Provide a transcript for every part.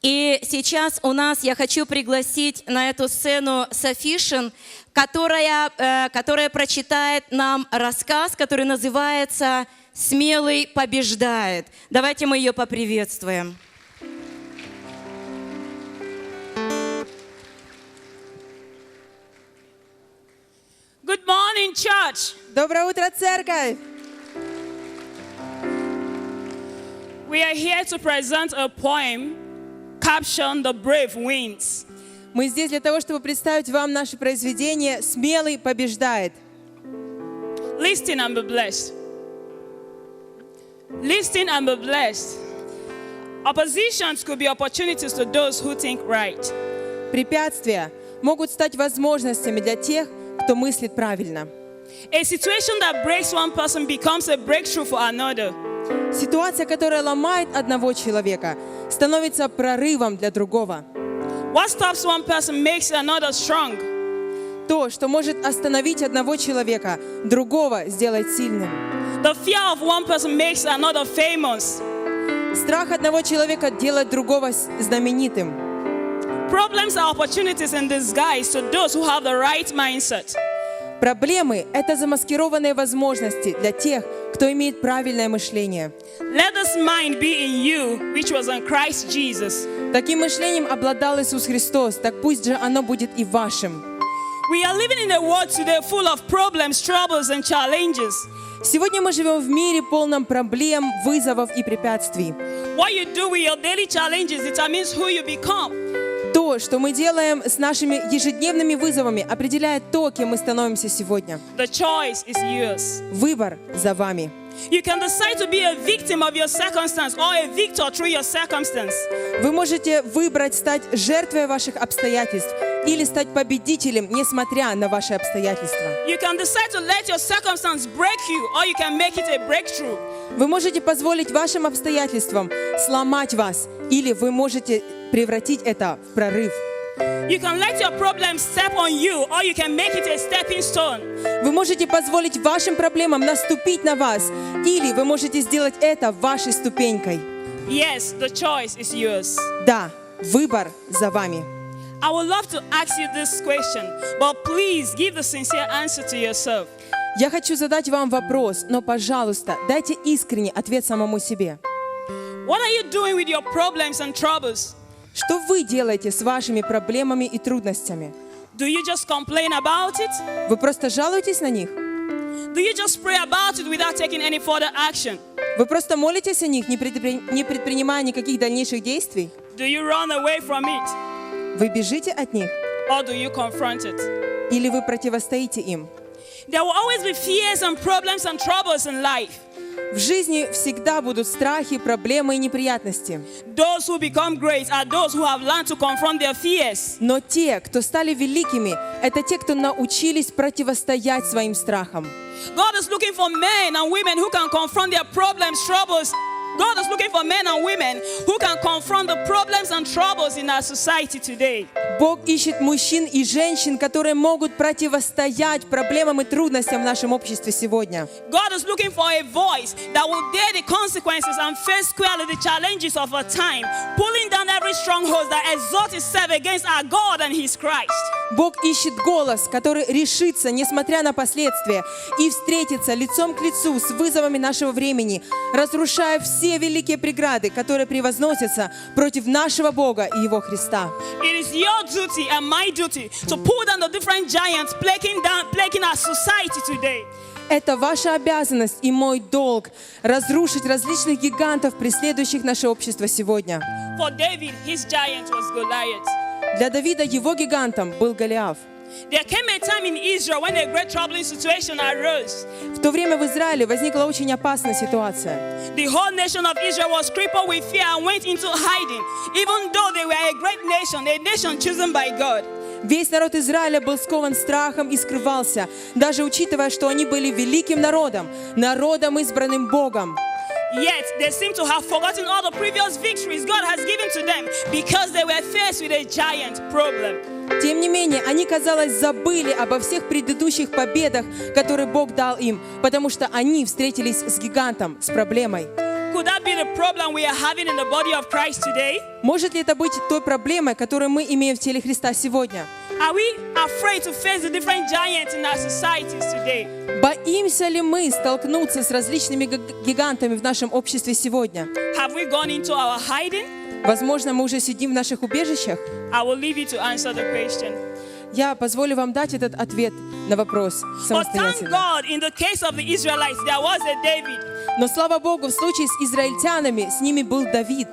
И сейчас я хочу пригласить на эту сцену Софишин, которая прочитает нам рассказ, который называется «Смелый побеждает». Давайте мы ее поприветствуем. Good morning, church. Доброе утро, церковь! We are here to present a poem captioned "The Brave Wins." Мы здесь для того, чтобы представить вам наше произведение «Смелый побеждает». Listen and be blessed. Listen and be blessed. Oppositions could be opportunities to those who think right. Препятствия могут стать возможностями для тех, кто мыслит правильно. A situation that breaks one person becomes a breakthrough for another. Ситуация, которая ломает одного человека, становится прорывом для другого. What stops one person makes another strong. То, что может остановить одного человека, другого сделает сильным. The fear of one person makes another famous. Страх одного человека делает другого знаменитым. Problems are opportunities in disguise to those who have the right mindset. Проблемы – это замаскированные возможности для тех, кто имеет правильное мышление. Let this mind be in you, which was in Christ Jesus. Таким мышлением обладал Иисус Христос, так пусть же оно будет и вашим. We are living in a world today full of problems, troubles, and challenges. Сегодня мы живем в мире, полном проблем, вызовов и препятствий. What you do with your daily challenges determines who you become. То, что мы делаем с нашими ежедневными вызовами, определяет то, кем мы становимся сегодня. The choice is yours. Выбор за вами. You can decide to be a victim of your circumstance or a victor through your circumstance. Вы можете выбрать стать жертвой ваших обстоятельств или стать победителем, несмотря на ваши обстоятельства. You can decide to let your circumstance break you, or you can make it a breakthrough. Вы можете позволить вашим обстоятельствам сломать вас, или вы можете превратить это в прорыв. You can let your problems step on you, or you can make it a stepping stone. Вы можете позволить вашим проблемам наступить на вас, или вы можете сделать это вашей ступенькой. Yes, the choice is yours. Да, выбор за вами. I would love to ask you this question, but please give the sincere answer to yourself. Я хочу задать вам вопрос, но, пожалуйста, дайте искренний ответ самому себе. What are you doing with your problems and troubles? Что вы делаете с вашими проблемами и трудностями? Do you just complain about it? Вы просто жалуетесь на них? Do you just pray about it without taking any further action? Вы просто молитесь о них, не предпринимая никаких дальнейших действий? Do you run away from it? Вы бежите от них? Or do you confront it? Или вы противостоите им? There will always be fears and problems and troubles in life. В жизни всегда будут страхи, проблемы и неприятности. Those who become great are those who have learned to confront their fears. Но те, кто стали великими, это те, кто научились противостоять своим страхам. God is looking for men and women who can confront their problems, troubles. God is looking for men and women who can confront the problems and troubles in our society today. Бог ищет мужчин и женщин, которые могут противостоять проблемам и трудностям в нашем обществе сегодня. God is looking for a voice that will bear the consequences and face squarely the challenges of our time, pulling down every stronghold that exalts itself against our God and His Christ. Бог ищет голос, который решится, несмотря на последствия, и встретится лицом к лицу с вызовами нашего времени, разрушая все великие преграды, которые превозносятся против нашего Бога и Его Христа. It is your duty and my duty to pull down the different giants plaguing our society today. Это ваша обязанность и мой долг разрушить различных гигантов, преследующих наше общество сегодня. For David, his giant was Goliath. Для Давида его гигантом был Голиаф. There came a time in Israel when a great troubling situation arose. В то время в Израиле возникла очень опасная ситуация. The whole nation of Israel was crippled with fear and went into hiding, even though they were a great nation, a nation chosen by God. Весь народ Израиля был скован страхом и скрывался, даже учитывая, что они были великим народом, народом, избранным Богом. Yet they seem to have forgotten all the previous victories God has given to them because they were faced with a giant problem. Тем не менее, они, казалось, забыли обо всех предыдущих победах, которые Бог дал им, потому что они встретились с гигантом, с проблемой. could that be the problem we are having in the body of Christ today? Может ли это быть той проблемой, которую мы имеем в теле Христа сегодня? Are we afraid to face the different giants in our societies today? Боимся ли мы столкнуться с различными гигантами в нашем обществе сегодня? Have we gone into our hiding? Возможно, мы уже сидим в наших убежищах. I will leave you to answer the question. Я позволю вам дать этот ответ на вопрос But thank самостоятельно. God, in the case of the Israelites, there was a David, Но слава Богу, в случае с израильтянами с ними был Давид,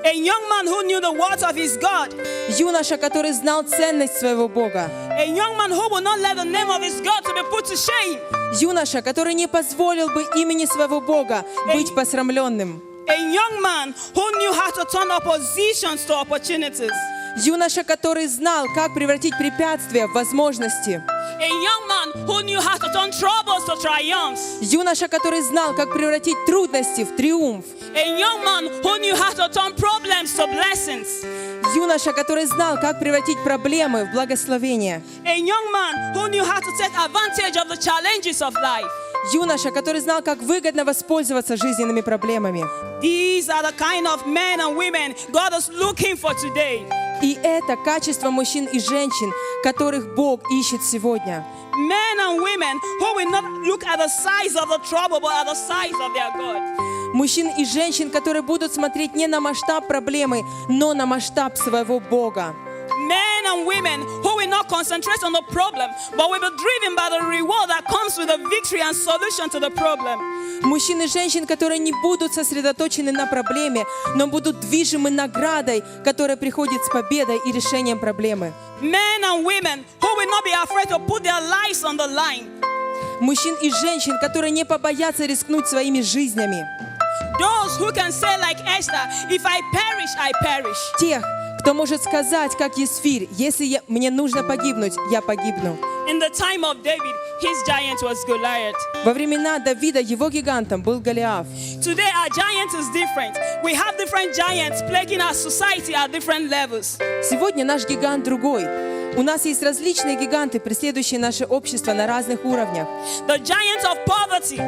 a young man who knew the words of his God, юноша, который знал ценность своего Бога, a young man who would not let the name of his God to be put to shame, юноша, который не позволил бы имени своего Бога быть посрамленным, a young man who knew how to turn oppositions to opportunities, юноша, который знал, как превратить препятствия в возможности, a young man who knew how to turn troubles to triumphs, юноша, который знал, как превратить трудности в триумф, a young man who knew how to turn problems to blessings, юноша, который знал, как превратить проблемы в благословение, a young man who knew how to take advantage of the challenges of life. юноша, который знал, как выгодно воспользоваться жизненными проблемами. These are the kind of men and women God is looking for today. И это качество мужчин и женщин, которых Бог ищет сегодня. Men and women who will not look at the size of the trouble, but at the size of their God. Мужчин и женщин, которые будут смотреть не на масштаб проблемы, но на масштаб своего Бога. Men and women who will not concentrate on the problem, but will be driven by the reward that comes with the victory and solution to the problem. Мужчин и женщин, которые не будут сосредоточены на проблеме, но будут движимы наградой, которая приходит с победой и решением проблемы. Men and women who will not be afraid to put their lives on the line. Мужчин и женщин, которые не побоятся рискнуть своими жизнями. Those who can say like Esther, if I perish, I perish. Тех, кто может сказать, как Есфирь, если мне нужно погибнуть, я погибну. In the time of David, his giant was Goliath. Во времена Давида его гигантом был Голиаф. Today our giant is different. We have different giants plaguing our society at different levels. Сегодня наш гигант другой. У нас есть различные гиганты, преследующие наше общество на разных уровнях. The giant of poverty,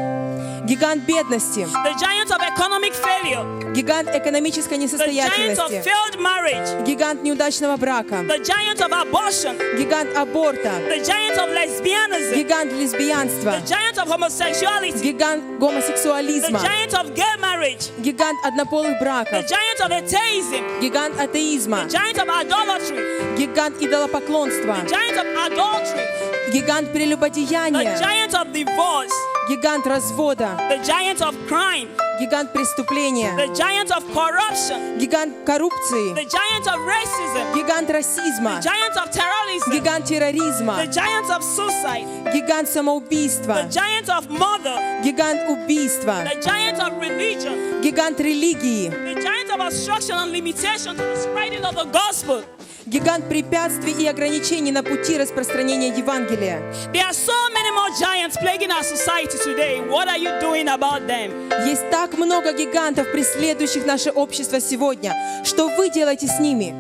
Гигант бедности, the giant of economic failure, гигант экономической the giant of несостоятельности, failed marriage, гигант неудачного брака, the giant of abortion, гигант аборта, the giant of lesbianism, гигант лесбиянства, the giant of homosexuality, гигант the гомосексуализма, giant of gay marriage, гигант однополых the браков, giant of atheism, гигант атеизма, the giant of idolatry, гигант идолопоклонства, the giant of adultery, гигант the прелюбодеяния, giant of divorce, гигант развода, the giant of crime, гигант преступления, the giant of corruption, гигант коррупции, the giant of racism, гигант расизма, the giant of terrorism, гигант терроризма, the giant of suicide, гигант the самоубийства, giant of murder, гигант убийства, the giant of religion, гигант религии, the giant of obstruction and limitation to the spreading of the gospel. гигант препятствий и ограничений на пути распространения Евангелия. There are so many more giants plaguing our society today. What are you doing about them? Есть так много гигантов, преследующих наше общество сегодня. Что вы делаете с ними?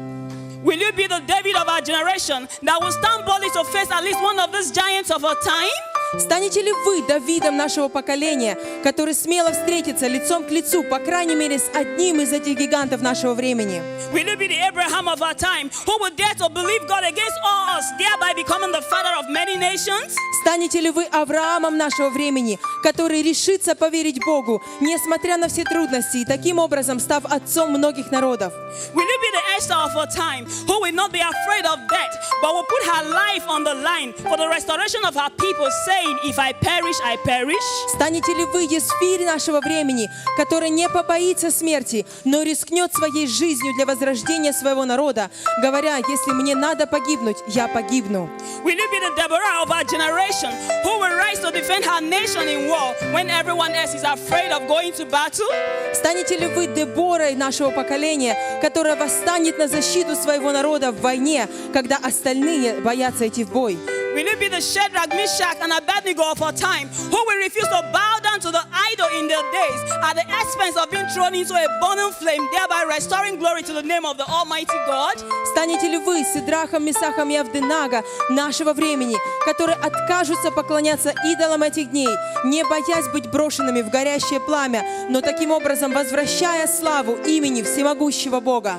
Will you be the David of our generation that will stand boldly to face at least one of these giants of our time? Станете ли вы Давидом нашего поколения, который смело встретится лицом к лицу, по крайней мере, с одним из этих гигантов нашего времени? Will you be the Abraham of our time who will dare to believe God against all odds, thereby becoming the father of many nations? Станете ли вы Авраамом нашего времени, который решится поверить Богу, несмотря на все трудности, и таким образом став отцом многих народов? Will you be the Esther of our time who will not be afraid of death, but will put her life on the line for the restoration of her people, saying, if I perish, I perish? Станете ли вы Есфирь нашего времени, который не побоится смерти, но рискнет своей жизнью для возрождения своего народа, говоря, если мне надо погибнуть, я погибну? Will you be the Deborah of our generation who will rise to defend her nation in war when everyone else is afraid of going to battle? Станете ли вы Деборой нашего поколения, которая восстанет на защиту своего народа в войне, когда остальные боятся идти в бой? Will you be the Shadrach, Meshach, and Abednego of our time, who will refuse to bow down to the idol in their days at the expense of being thrown into a burning flame, thereby restoring glory to the name of the Almighty God? Станете ли вы Сидрахом, Месахом и Авденага нашего времени, которые откажутся поклоняться идолам этих дней, не боясь быть брошенными в горящее пламя, но таким образом возвращая славу имени всемогущего Бога?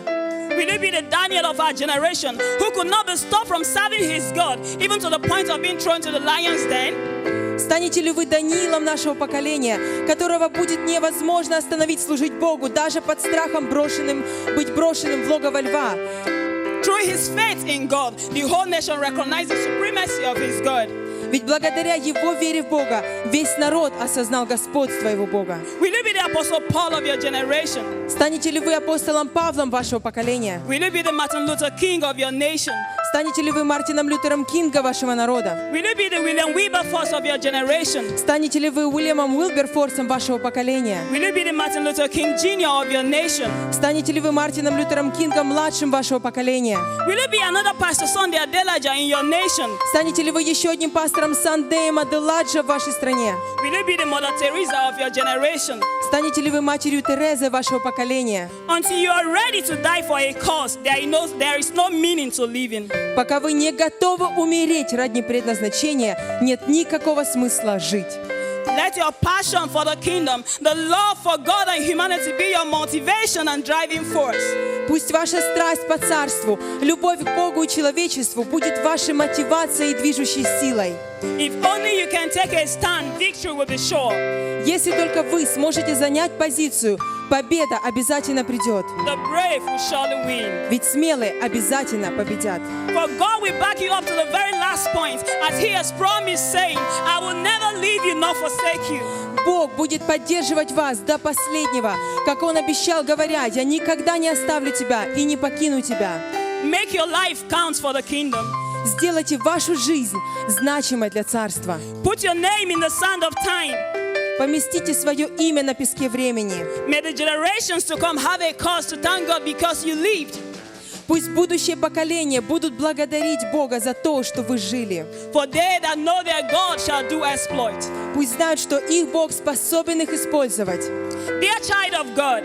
Will you be the Daniel of our generation, who could not be stopped from serving his God, even to the point of being thrown to the lion's den? Станете ли вы Даниилом нашего поколения, которого будет невозможно остановить служить Богу, даже под страхом быть брошенным в логово льва? Through his faith in God, the whole nation recognized the supremacy of his God. Ведь благодаря его вере в Бога весь народ осознал господство его Бога. Will you be the Apostle Paul of your generation? Станете ли вы апостолом Павлом вашего поколения? Will you be the Martin Luther King of your nation? Станете ли вы Мартином Лютером Кинга вашего народа? Will you be the William Wilberforce of your generation? Станете ли вы Уильямом Уилберфорсом вашего поколения? Will you be the Martin Luther King Jr. of your nation? Станете ли вы Мартином Лютером Кингом младшим вашего поколения? Will you be another Pastor Sunday Adelaja in your nation? Станете ли вы еще одним пастором Сандеем Аделаджа в вашей стране? Will you be the Mother Teresa of your generation? Станете ли вы матерью Терезы вашего поколения? Until you are ready to die for a cause, there is no meaning to living. Пока вы не готовы умереть ради предназначения, нет никакого смысла жить. Let your passion for the kingdom, the love for God and humanity be your motivation and driving force. Пусть ваша страсть по царству, любовь к Богу и человечеству будет вашей мотивацией и движущей силой. If only you can take a stand, victory will be sure. Если только вы сможете занять позицию, победа обязательно придет. The brave will surely win. Ведь смелые обязательно победят. For God will back you up to the very last point, as He has promised, saying, I will never leave you nor forsake you. Бог будет поддерживать вас до последнего, как Он обещал, говоря: «Я никогда не оставлю тебя и не покину тебя». Make your life count for the kingdom. Сделайте вашу жизнь значимой для Царства. Put your name in the sand of time. Поместите свое имя на песке времени. May the generations to come have a cause to thank God because you lived. Пусть будущее поколение будут благодарить Бога за то, что вы жили. For they that know their God shall do exploit. Пусть знают, что их Бог способен их использовать. Dear child of God,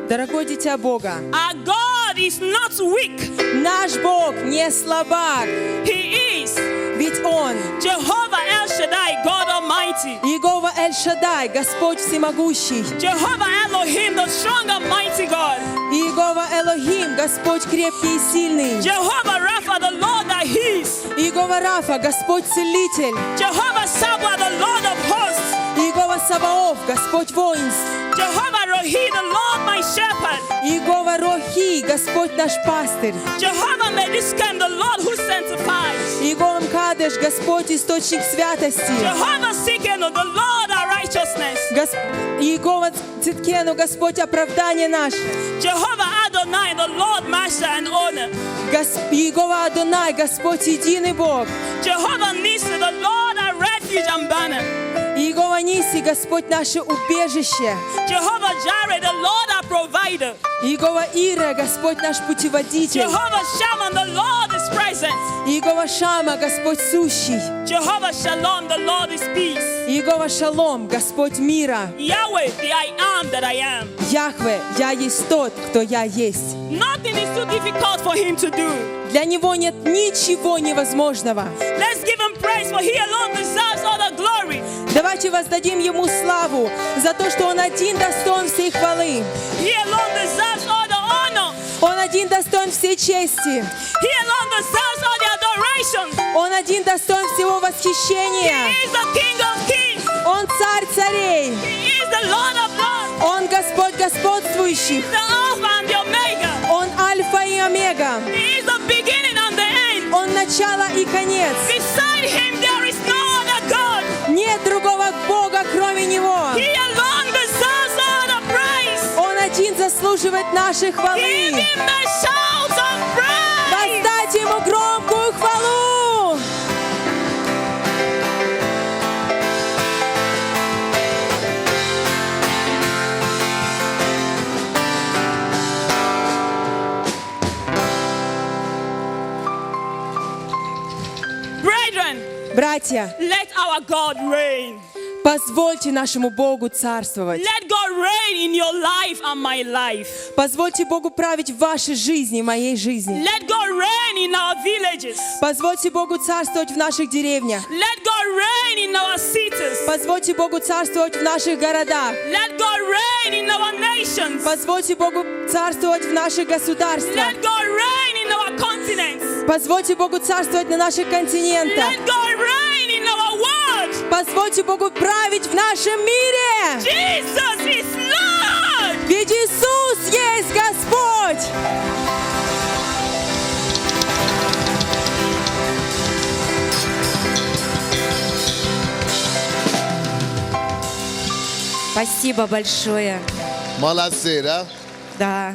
Дорогое дитя Бога, our God is not weak. наш Бог не слабак, He is ведь Он Jehovah El Shaddai, God Almighty. Иегова Эль-Шаддай, Господь Всемогущий. Jehovah Elohim, the strong and mighty God. Иегова Элохим, Господь крепкий и сильный. Jehovah Rapha, the Lord that heals. Иегова Рафа, Господь Целитель. Jehovah Sabaoth, the Lord of hosts. Иегова Саваоф, Господь воинств. Jehovah Rohi, the Lord my shepherd. Иегова Рохи, Господь наш пастырь. Jehovah Mediskem, the Lord who sanctifies. Иегова Мкадеш, Господь источник святости. Jehovah Sikenu, the Lord our righteousness. Иегова Циткену, Господь оправдание наше. Jehovah Adonai, the Lord master and owner. Иегова Адонай, Господь единый Бог. Jehovah Nissi, the Lord our refuge and banner. Иегова Ниси, Господь наше убежище. Jehovah Jireh, the Lord our provider. Иегова Ире, Господь наш путеводитель. Jehovah Shammah, the Lord is present. Иегова Шама, Господь сущий. Jehovah Shalom, the Lord is peace. Иегова Шалом, Господь мира. Yahweh, the I am that I am. Яхве, Я есть тот, кто Я есть. Nothing is too difficult for him to do. Для Него нет ничего невозможного. Let's give him praise, for he alone deserves all the glory. Давайте воздадим Ему славу за то, что Он один достоин всей хвалы. He alone deserves all the honor. Он один достоин всей чести. He alone deserves all the adoration. Он один достоин всего восхищения. He is the King of kings. Он царь царей. He is the Lord of lords. Он Господь господствующих. The Alpha and the Omega. Он Альфа и Омега. He is the beginning and the end. Он начало и конец. Beside him there is no other God. Нет другого Бога, кроме Него. He alone deserves all the praise. Он один заслуживает нашей хвалы. Give him the shouts of praise. Воздайте Ему громкую хвалу. Brethren, Братья, let our God reign. позвольте нашему Богу царствовать. Let God reign in your life and my life. Позвольте Богу править в вашей жизни, в моей жизни. Let God reign in our villages. Позвольте Богу царствовать в наших деревнях. Let God reign in our cities. Позвольте Богу царствовать в наших городах. Let God reign in our nations. Позвольте Богу царствовать в наших государствах. Let God reign in our continents. Позвольте Богу царствовать на наших континентах. Let God reign in our world. Позвольте Богу править в нашем мире. Jesus is Lord. Ведь Иисус есть Господь. Спасибо большое. Молодцы, да? Да.